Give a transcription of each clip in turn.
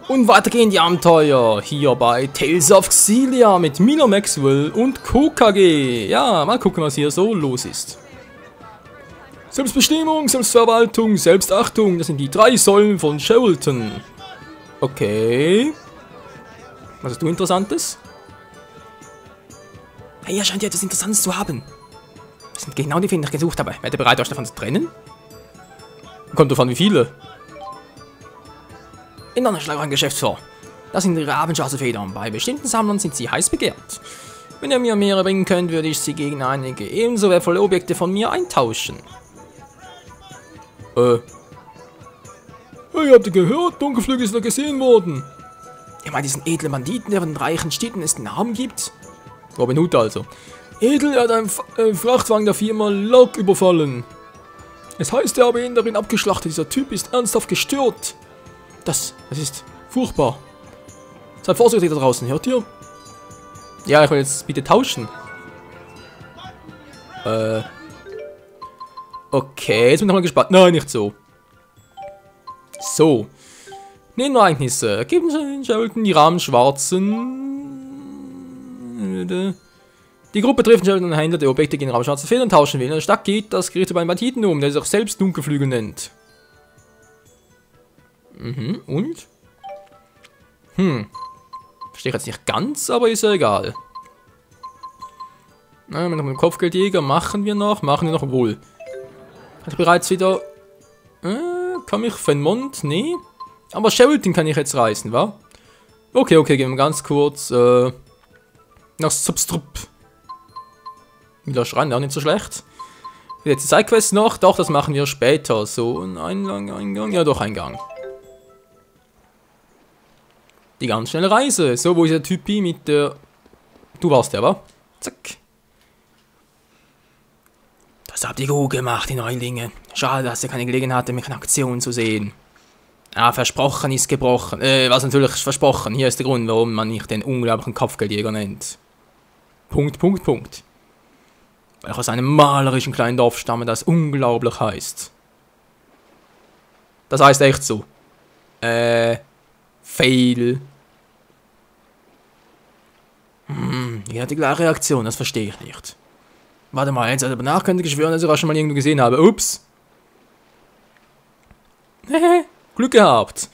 Und weiter gehen die Abenteuer hier bei Tales of Xillia mit Milo Maxwell und KKG. Ja, mal gucken, was hier so los ist. Selbstbestimmung, Selbstverwaltung, Selbstachtung, das sind die 3 Säulen von Shelton. Okay. Was hast du Interessantes? Hey, er scheint ja etwas Interessantes zu haben. Das sind genau die Fäden, die ich gesucht habe. Werdet ihr bereit, euch davon zu trennen? Kommt davon wie viele? In einer schlage ein Geschäft vor. Das sind rabenschwarze Federn. Bei bestimmten Sammlern sind sie heiß begehrt. Wenn ihr mir mehrere bringen könnt, würde ich sie gegen einige ebenso wertvolle Objekte von mir eintauschen. Hey, habt ihr gehört? Dunkelflügel ist da gesehen worden. Ihr meint diesen edlen Banditen, der von den reichen Städten es den Namen gibt? Robin Hood also. Edel, er hat einen Frachtwagen der Firma Locke überfallen. Es heißt, er habe ihn darin abgeschlachtet. Dieser Typ ist ernsthaft gestört. Das ist furchtbar. Seid vorsichtig da draußen, hört ihr? Ja, ich will jetzt bitte tauschen. Okay, jetzt bin ich nochmal gespannt. Nein, nicht so. So. Nehmen wir Ereignisse. Geben Sie den Shelton die Rahmenschwarzen. Die Gruppe trifft Shelton und Händler, der Objekte gegen rahmenschwarze Federn tauschen will. In der Stadt geht das Gericht über einen Banditen um, der sich auch selbst Dunkelflügel nennt. Und? Verstehe ich jetzt nicht ganz, aber ist ja egal. Na, mit dem Kopfgeldjäger machen wir noch wohl. Habe ich bereits wieder... kann ich Fenmont? Nee. Aber Shelton kann ich jetzt reißen, wa? Okay, gehen wir ganz kurz, nach Substrup. Wieder schreien, auch nicht so schlecht. Jetzt die Sidequest noch, doch, das machen wir später. So, ein Eingang, ja doch, Eingang. Die ganz schnelle Reise. So, wo ist der Typi mit der... Du warst der, wa? Zack. Das habt ihr gut gemacht, die Neulinge. Schade, dass ihr keine Gelegenheit hattet, mich in Aktion zu sehen. Ah, versprochen ist gebrochen. Was natürlich versprochen. Hier ist der Grund, warum man mich den unglaublichen Kopfgeldjäger nennt. Punkt. Weil ich aus einem malerischen kleinen Dorf stamme, das unglaublich heißt. Das heißt echt so. Fail. Ihr habt die gleiche Reaktion, das verstehe ich nicht. Warte mal, jetzt aber nach könnte ich schwören, dass ich auch schon mal irgendwo gesehen habe. Ups. Glück gehabt.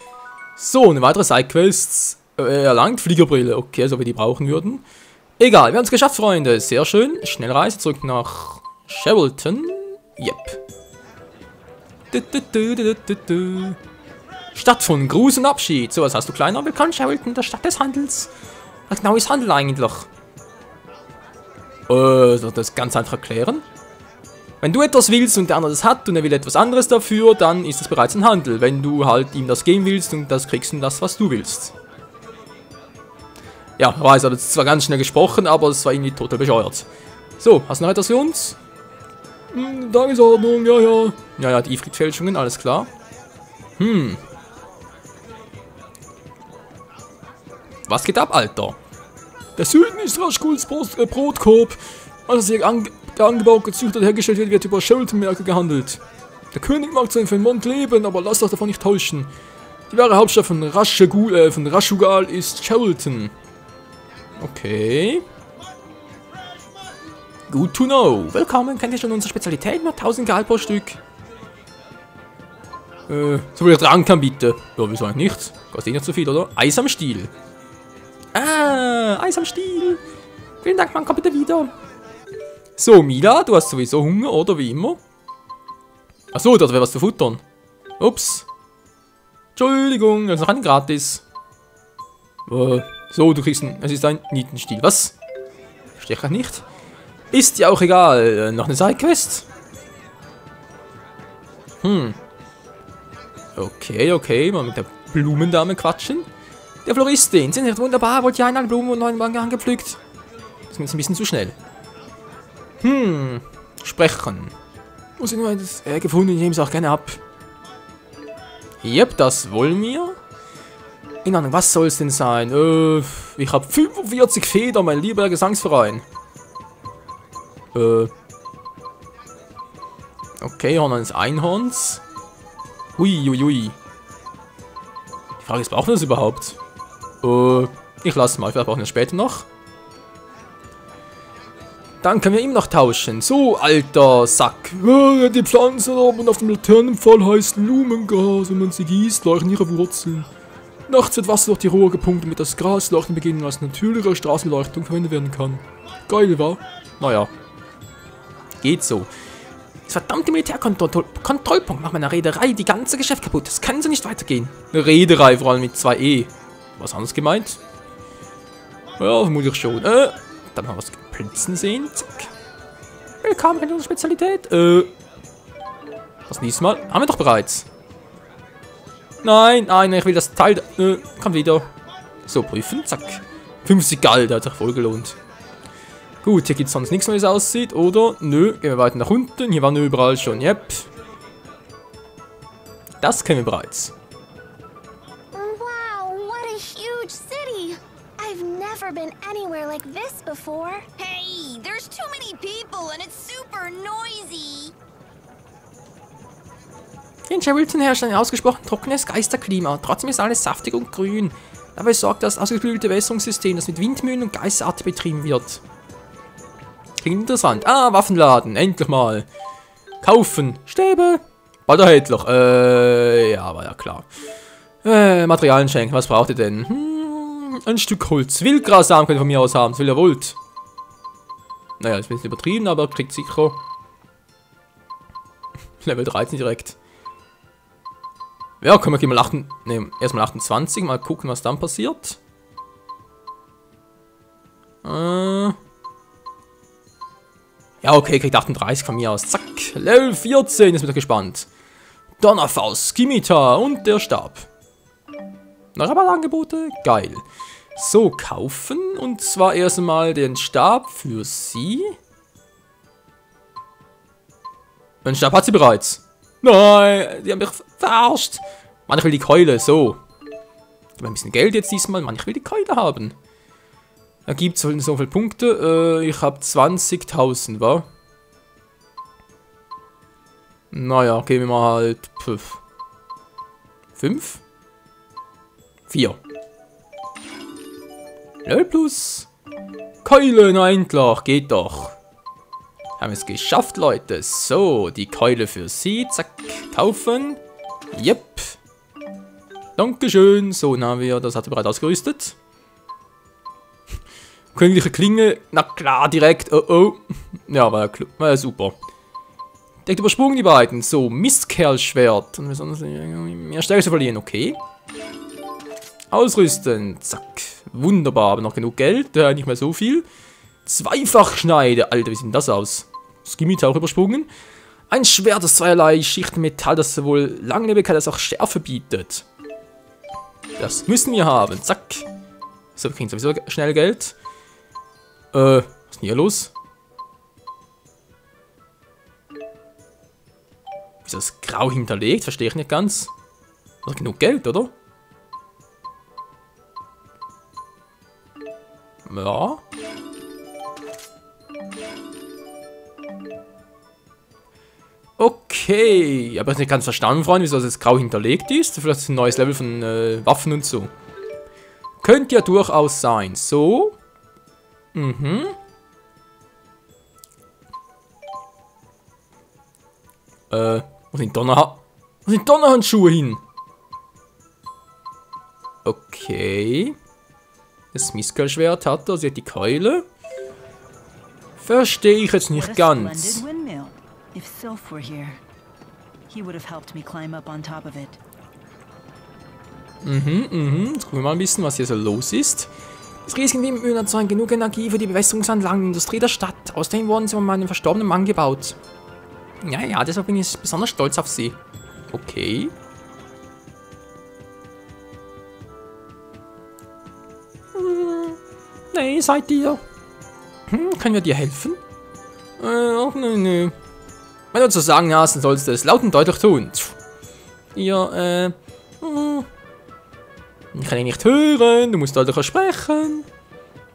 So, eine weitere Sidequest erlangt. Fliegerbrille. Okay, so wie die brauchen würden. Egal, wir haben es geschafft, Freunde. Sehr schön. Schnellreise zurück nach Shelton. Yep. Stadt von Gruß und Abschied. So, was hast du, Kleiner? Willkommen, Shelton, der Stadt des Handels. Was genau ist Handel eigentlich? Soll das ganz einfach erklären? Wenn du etwas willst und der andere das hat und er will etwas anderes dafür, dann ist das bereits ein Handel. Wenn du halt ihm das geben willst und das kriegst du das, was du willst. Ja, ich weiß, er hat zwar ganz schnell gesprochen, aber es war irgendwie total bescheuert. So, hast du noch etwas für uns? Tagesordnung, ja. Ja, die Ifrit-Fälschungen, alles klar. Was geht ab, Alter? Der Süden ist Raschkuls Brotkorb. Alles der angebaut, gezüchtet, hergestellt wird über Shelton-Märkte gehandelt. Der König mag zwar in Fenmont leben, aber lasst euch davon nicht täuschen. Die wahre Hauptstadt von Rashugal ist Shelton. Okay. Good to know. Willkommen, kennt ihr schon unsere Spezialität? Nur 1000 Gehalt pro Stück. So viel ich tragen kann, bitte. Ja, wieso eigentlich nicht? Kostet nicht so viel, oder? Eis am Stiel. Ah, Eis am Stiel. Vielen Dank, man, komm bitte wieder. So, Mila, du hast sowieso Hunger, oder? Wie immer. Achso, das wäre was zu futtern. Ups. Entschuldigung, das ist noch ein Gratis. So, du kriegst es ist ein Nietenstiel. Was? Verstehe ich nicht. Ist ja auch egal. Noch eine Sidequest. Okay, mal mit der Blumendame quatschen. Der Floristin, sind nicht wunderbar, wollt ihr eine Blume und neuen Wagen angepflückt? Das ist mir jetzt ein bisschen zu schnell. Sprechen. Muss ich nur etwas gefunden, ich nehme es auch gerne ab. Yep, das wollen wir. In Ahnung, was soll es denn sein? Ich habe 45 Federn, mein lieber Gesangsverein. Okay, Horn eines Einhorns. Hui. Die Frage ist, brauchen wir das überhaupt? Ich lasse mal, vielleicht brauchen wir das später noch. Dann können wir ihm noch tauschen. So, alter Sack. Ja, die Pflanzen oben auf dem Laternenpfahl heißen Lumengas. Wenn man sie gießt, leuchten ihre Wurzeln. Nachts wird Wasser durch die Rohre gepumpt, damit das Grasleuchten beginnen als natürliche Straßenleuchtung verwendet werden kann. Geil, wa? Naja. Geht so. Das verdammte Militärkontrollpunkt macht meiner Reederei die ganze Geschäft kaputt. Das kann so nicht weitergehen. Eine Reederei, vor allem mit 2 E. Was anderes gemeint? Ja, vermutlich schon. Dann haben wir was blitzen sehen. Zack. Willkommen in unserer Spezialität. Was diesmal? Haben wir doch bereits. Nein, nein, ich will das Teil. Kommt wieder. So, prüfen. Zack. 50 Geld, hat sich voll gelohnt. Gut, hier gibt es sonst nichts, wie es aussieht, oder? Nö, gehen wir weiter nach unten. Hier waren wir überall schon. Yep. Das kennen wir bereits. Wow, what a huge city! I've never been anywhere like this before. Hey, there's too many people and it's super noisy. In Cherilton herrscht ein ausgesprochen trockenes Geisterklima. Trotzdem ist alles saftig und grün. Dabei sorgt das ausgeklügelte Wässerungssystem, das mit Windmühlen und Geisterart betrieben wird. Klingt interessant. Ah, Waffenladen. Endlich mal. Kaufen. Stäbe. Balderhändler. Ja, war ja klar. Materialien schenken. Was braucht ihr denn? Ein Stück Holz. Wildgrassamen könnt ihr von mir aus haben. Das will ihr wollt. Naja, das ist ein bisschen übertrieben, aber kriegt sicher Level 13 direkt. Ja, können wir mal erstmal 28. Mal gucken, was dann passiert. Ja, okay, kriegt 38 von mir aus. Zack. Level 14, ist wieder gespannt. Donnerfaust, Skimitar und der Stab. Rabattangebote? Geil. So, kaufen. Und zwar erstmal den Stab für sie. Den Stab hat sie bereits. Nein, die haben mich verarscht. Mann, ich will die Keule. So. Ich habe ein bisschen Geld jetzt diesmal. Mann, ich will die Keule haben. Da gibt es so viele Punkte. Ich habe 20.000, wa? Naja, gehen wir mal halt 5? 4. Level plus. Keule, na endlich. Geht doch. Haben wir es geschafft, Leute. So, die Keule für sie. Zack, kaufen. Yep. Dankeschön. So, dann haben wir, das hat er bereits ausgerüstet. Königliche Klinge. Na klar, direkt. Oh, oh. Ja, war ja super. Direkt übersprungen die beiden. So, Mistkerlschwert. Und wir sollen mehr Stärke zu verlieren. Okay. Ausrüsten. Zack. Wunderbar. Aber noch genug Geld. Nicht mehr so viel. Zweifachschneide. Alter, wie sieht denn das aus? Skimitar auch übersprungen. Ein Schwert aus zweierlei Schichten Metall, das sowohl Langlebigkeit als auch Schärfe bietet. Das müssen wir haben. Zack. So, wir kriegen sowieso schnell Geld. Was ist denn hier los? Wieso ist das grau hinterlegt? Verstehe ich nicht ganz. Das ist genug Geld, oder? Ja. Okay, aber ich bin nicht ganz verstanden, Freunde, wieso das jetzt grau hinterlegt ist. Vielleicht ist es ein neues Level von Waffen und so. Könnte ja durchaus sein. So. Mhm. Wo sind Donnerhandschuhe hin? Okay. Das Mistkerlschwert hat er, sie hat die Keule. Verstehe ich jetzt nicht ganz. If Sylph were here, he would have helped me climb up on top of it. Jetzt gucken wir mal ein bisschen, was hier so los ist. Das riesige Windmühlen erzeugen genug Energie für die Bewässerungsanlagen und Industrie der Stadt. Außerdem wurden sie von meinem verstorbenen Mann gebaut. Ja, deshalb bin ich besonders stolz auf sie. Okay. Nee, seid ihr? Können wir dir helfen? Ach, nee. Wenn du zu sagen hast, dann sollst du es laut und deutlich tun. Ja, ich kann ihn nicht hören, du musst deutlicher sprechen.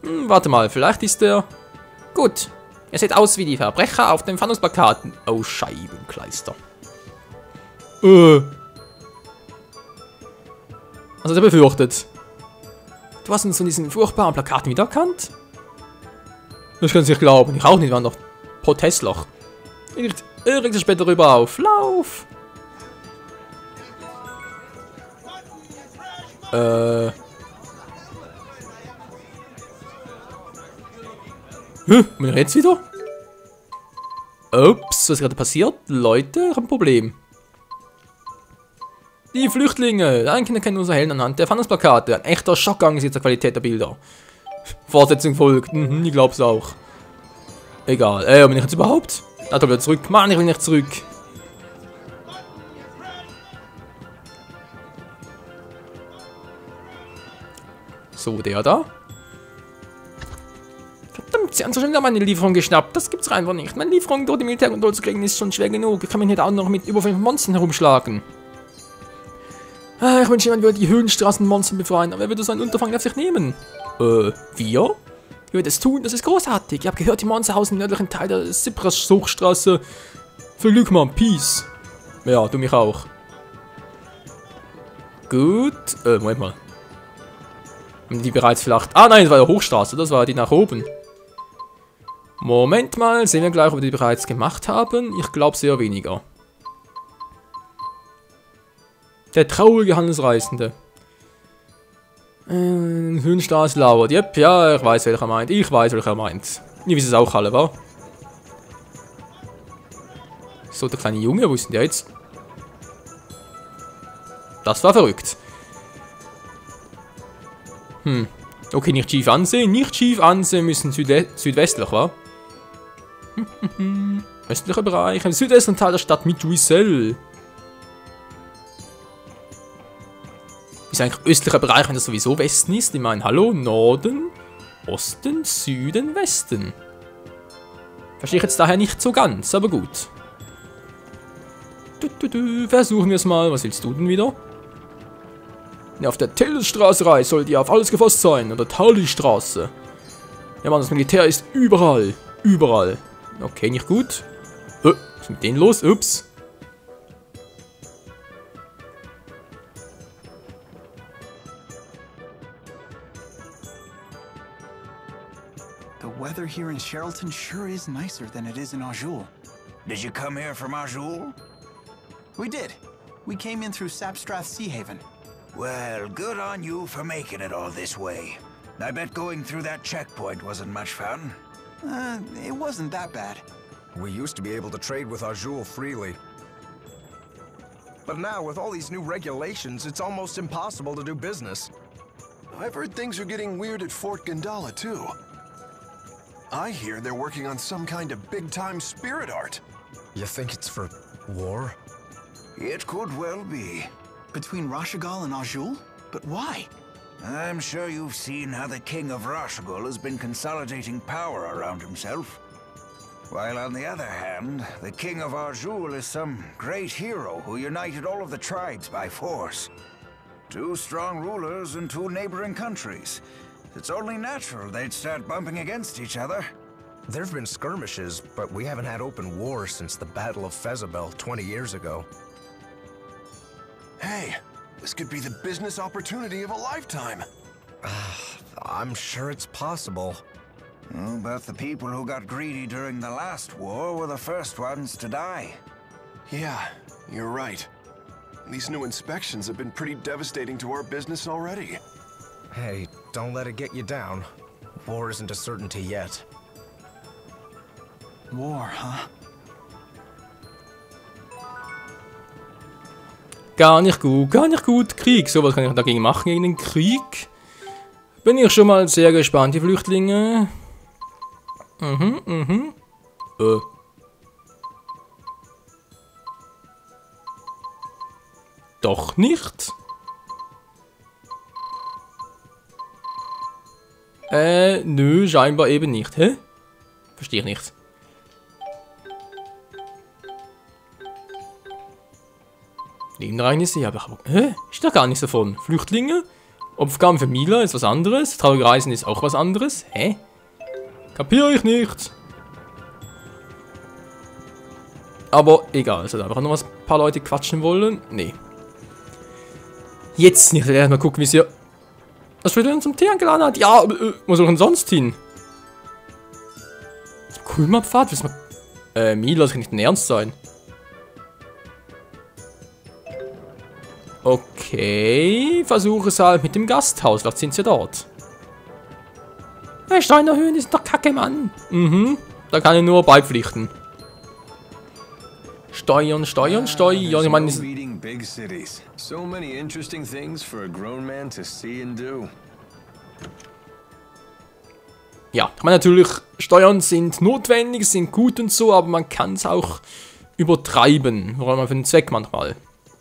Warte mal, vielleicht ist er... Gut, er sieht aus wie die Verbrecher auf den Pfannungsplakaten. Oh, Scheibenkleister. Also der befürchtet. Du hast uns von diesen furchtbaren Plakaten wiedererkannt? Das kannst du nicht glauben. Ich auch nicht, wir waren doch Protestloch. Ich reg dich später rüber auf. Lauf! Und jetzt wieder? Ups, was ist gerade passiert? Leute, ich habe ein Problem. Die Flüchtlinge, einige kennen unsere Helden anhand der Fahndungsplakate. Ein echter Schock angesichts der Qualität der Bilder. Fortsetzung folgt, ich glaub's auch. Egal, bin ich jetzt überhaupt? Da wieder zurück. Mann, ich will nicht zurück. So, der da. Verdammt, sie haben so schnell meine Lieferung geschnappt. Das gibt's einfach nicht. Meine Lieferung durch die Militärkontrolle zu kriegen ist schon schwer genug. Ich kann mich nicht auch noch mit über 5 Monstern herumschlagen. Ich wünsche, jemand würde die Höhenstraßenmonster befreien, aber wer würde so ein Unterfangen auf sich nehmen? Wir? Ich würde es tun, das ist großartig. Ich habe gehört, die Monster hausen im nördlichen Teil der Cyprus-Suchstraße. Viel Glück, Mann. Peace. Ja, du mich auch. Gut. Moment mal. Haben die bereits vielleicht... Ah, nein, das war die Hochstraße. Das war die nach oben. Moment mal. Sehen wir gleich, ob wir die bereits gemacht haben. Ich glaube sehr weniger. Der traurige Handelsreisende. Höhenstraße lauert. Yep, ja, ich weiß, welcher meint. Ich weiß, welcher meint. Ihr wisst es auch alle, wa? So, der kleine Junge, wo ist denn der jetzt? Das war verrückt. Okay, nicht schief ansehen. Nicht schief ansehen müssen südwestlich, wa? Östlicher Bereich. Im südwestlichen Teil der Stadt mit Roussel. Ist eigentlich östlicher Bereich, wenn das sowieso Westen ist? Ich meine, hallo, Norden, Osten, Süden, Westen. Verstehe ich jetzt daher nicht so ganz, aber gut. Versuchen wir es mal. Was willst du denn wieder? Ja, auf der Tellstraße reist, sollt ihr auf alles gefasst sein. Oder Tali-Straße. Ja, Mann, das Militär ist überall. Überall. Okay, nicht gut. Was ist mit denen los? Ups. The weather here in Sherrilton sure is nicer than it is in Azul. Did you come here from Azul? We did. We came in through Sapstrath Sea Haven. Well, good on you for making it all this way. I bet going through that checkpoint wasn't much fun. It wasn't that bad. We used to be able to trade with Azul freely. But now, with all these new regulations, it's almost impossible to do business. I've heard things are getting weird at Fort Gandala, too. I hear they're working on some kind of big-time spirit art. You think it's for war? It could well be. Between Rashagal and Azul? But why? I'm sure you've seen how the King of Rashagal has been consolidating power around himself. While on the other hand, the King of Azul is some great hero who united all of the tribes by force. 2 strong rulers in 2 neighboring countries. It's only natural they'd start bumping against each other. There have been skirmishes, but we haven't had open war since the Battle of Fezabel 20 years ago. Hey, this could be the business opportunity of a lifetime. I'm sure it's possible. Oh, but the people who got greedy during the last war were the first ones to die. Yeah, you're right. These new inspections have been pretty devastating to our business already. Hey, don't let it get you down. War isn't a certainty yet. War, huh? Gar nicht gut, gar nicht gut. Krieg, so was kann ich dagegen machen, gegen den Krieg. Bin ich schon mal sehr gespannt, die Flüchtlinge. Doch nicht? Nö, scheinbar eben nicht. Hä? Verstehe ich nicht. Nebenereignisse, aber hä? Ist da gar nichts davon. Flüchtlinge? Aufgaben für Mila ist was anderes. Traurige Reisen ist auch was anderes. Hä? Kapiere ich nicht. Aber egal. Also einfach noch was ein paar Leute quatschen wollen. Nee. Jetzt nicht. Mal gucken, wie sie... Was wird denn zum Tee eingeladen hat? Ja, wo soll denn sonst hin? Kulmapfad? Mila, das kann nicht dein Ernst sein. Okay, versuche es halt mit dem Gasthaus. Vielleicht sind sie dort. Hey, Steuerhöhen ist doch kacke, Mann. Mhm, da kann ich nur beipflichten. Steuern. Ich meine, beating big cities. So many interesting things for a grown man to see and do. ja, ich meine natürlich, Steuern sind notwendig, sind gut und so, aber man kann es auch übertreiben. Vor allem für den Zweck manchmal.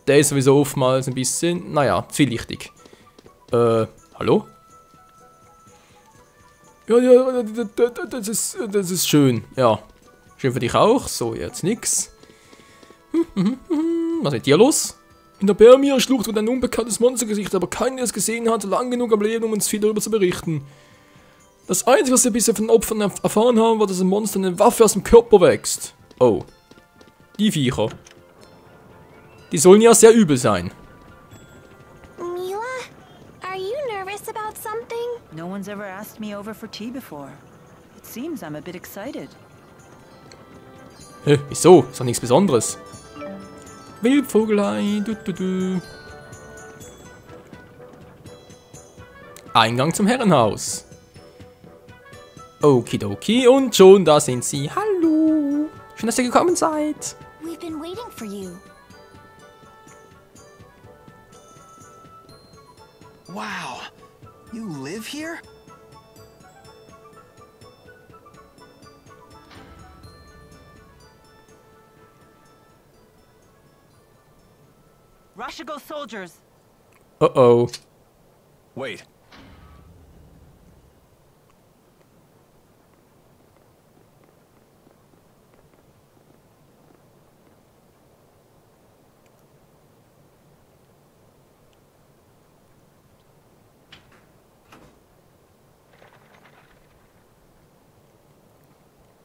Der ist sowieso oftmals ein bisschen, naja, zwielichtig. Hallo? Ja, das ist schön, ja. Schön für dich auch. So, jetzt nix. Was ist mit dir los? In der Bermir-Schlucht wird ein unbekanntes Monstergesicht, aber keiner es gesehen hat, lang genug am Leben, um uns viel darüber zu berichten. Das Einzige, was wir bisher von den Opfern erfahren haben, war, dass ein Monster eine Waffe aus dem Körper wächst. Oh. Die Viecher. Die sollen ja sehr übel sein. Mila, are you nervous about something? No one's ever asked me over for tea before. It seems I'm a bit excited. Wieso? Ist doch nichts Besonderes. Wildvogelei. Eingang zum Herrenhaus. Okidoki. Und schon da sind sie. Hallo. Schön, dass ihr gekommen seid. We've been waiting for you. Wow. You live here? Rashigo soldiers! Uh-oh. Wait.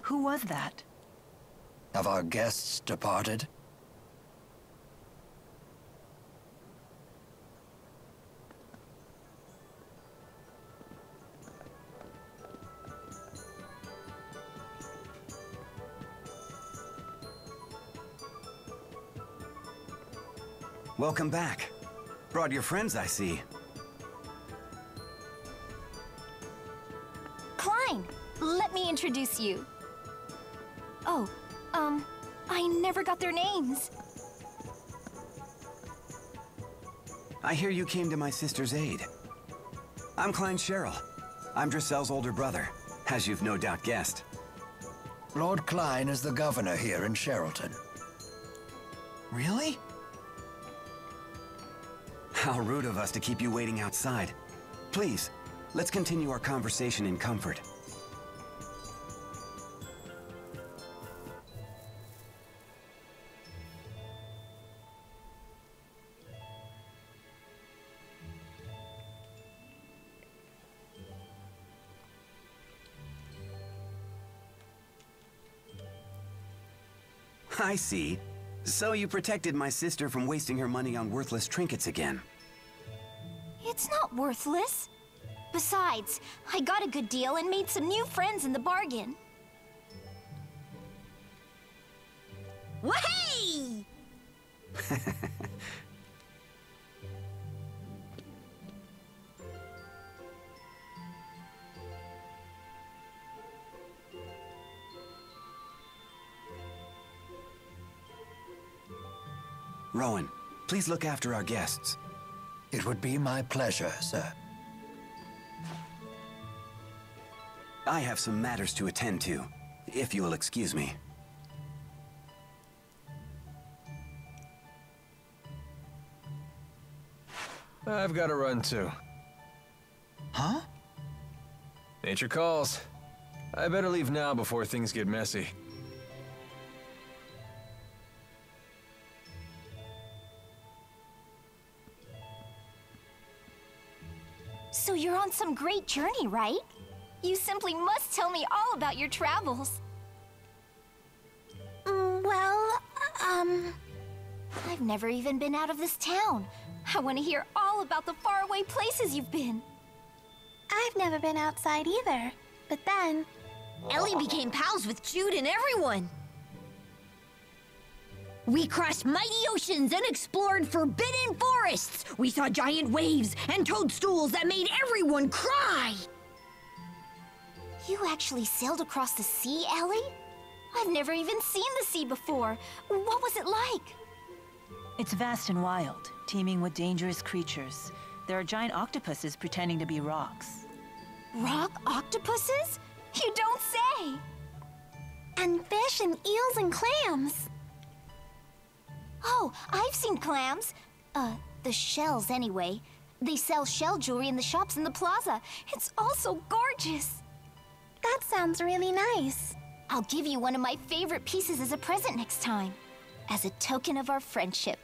Who was that? Have our guests departed? Welcome back. Brought your friends, I see. Klein, let me introduce you. Oh, I never got their names. I hear you came to my sister's aid. I'm Klein Cheryl. I'm Drissel's older brother, as you've no doubt guessed. Lord Klein is the governor here in Sherrilton. Really? How rude of us to keep you waiting outside. Please, let's continue our conversation in comfort. I see. So you protected my sister from wasting her money on worthless trinkets again. It's not worthless. Besides, I got a good deal and made some new friends in the bargain. Wahey! Rowan, please look after our guests. It would be my pleasure, sir. I have some matters to attend to, if you will excuse me. I've got to run too. Huh? Nature calls. I better leave now before things get messy. So you're on some great journey, right? You simply must tell me all about your travels. Well, I've never even been out of this town. I want to hear all about the faraway places you've been. I've never been outside either. But then, Ellie became pals with Jude and everyone. We crossed mighty oceans and explored forbidden forests. We saw giant waves and toadstools that made everyone cry. You actually sailed across the sea, Ellie? I've never even seen the sea before. What was it like? It's vast and wild, teeming with dangerous creatures. There are giant octopuses pretending to be rocks. Rock octopuses? You don't say! and fish and eels and clams. Oh, I've seen clams. The shells anyway. They sell shell jewelry in the shops in the plaza. It's all so gorgeous. That sounds really nice. I'll give you one of my favorite pieces as a present next time, as a token of our friendship.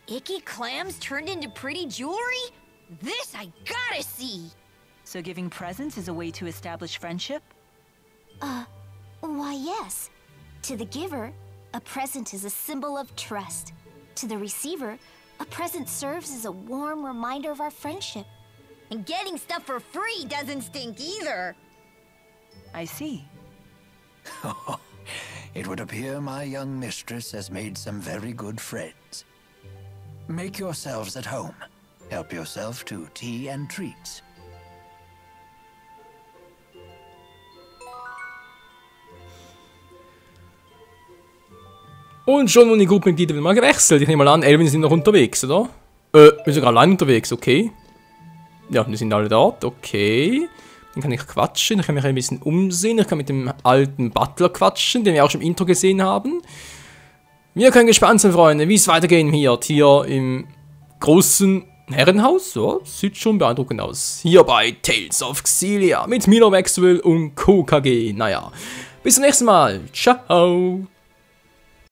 Icky clams turned into pretty jewelry? This I gotta see! So giving presents is a way to establish friendship? Why, yes. To the giver, a present is a symbol of trust. To the receiver, a present serves as a warm reminder of our friendship. And getting stuff for free doesn't stink either. I see. It would appear my young mistress has made some very good friends. Make yourselves at home. Help yourself to tea and treats. Und schon wurden die Gruppenmitglieder wieder mal gewechselt. Ich nehme mal an, Elvin sind noch unterwegs, oder? Wir sind sogar allein unterwegs, okay. Ja, wir sind alle dort, okay. Dann kann ich quatschen, ich kann mich ein bisschen umsehen. Ich kann mit dem alten Butler quatschen, den wir auch schon im Intro gesehen haben. Wir können gespannt sein, Freunde, wie es weitergehen wird. Hier im großen Herrenhaus. So, sieht schon beeindruckend aus. Hier bei Tales of Xillia mit Milo Maxwell und KoKG. Naja, bis zum nächsten Mal. Ciao.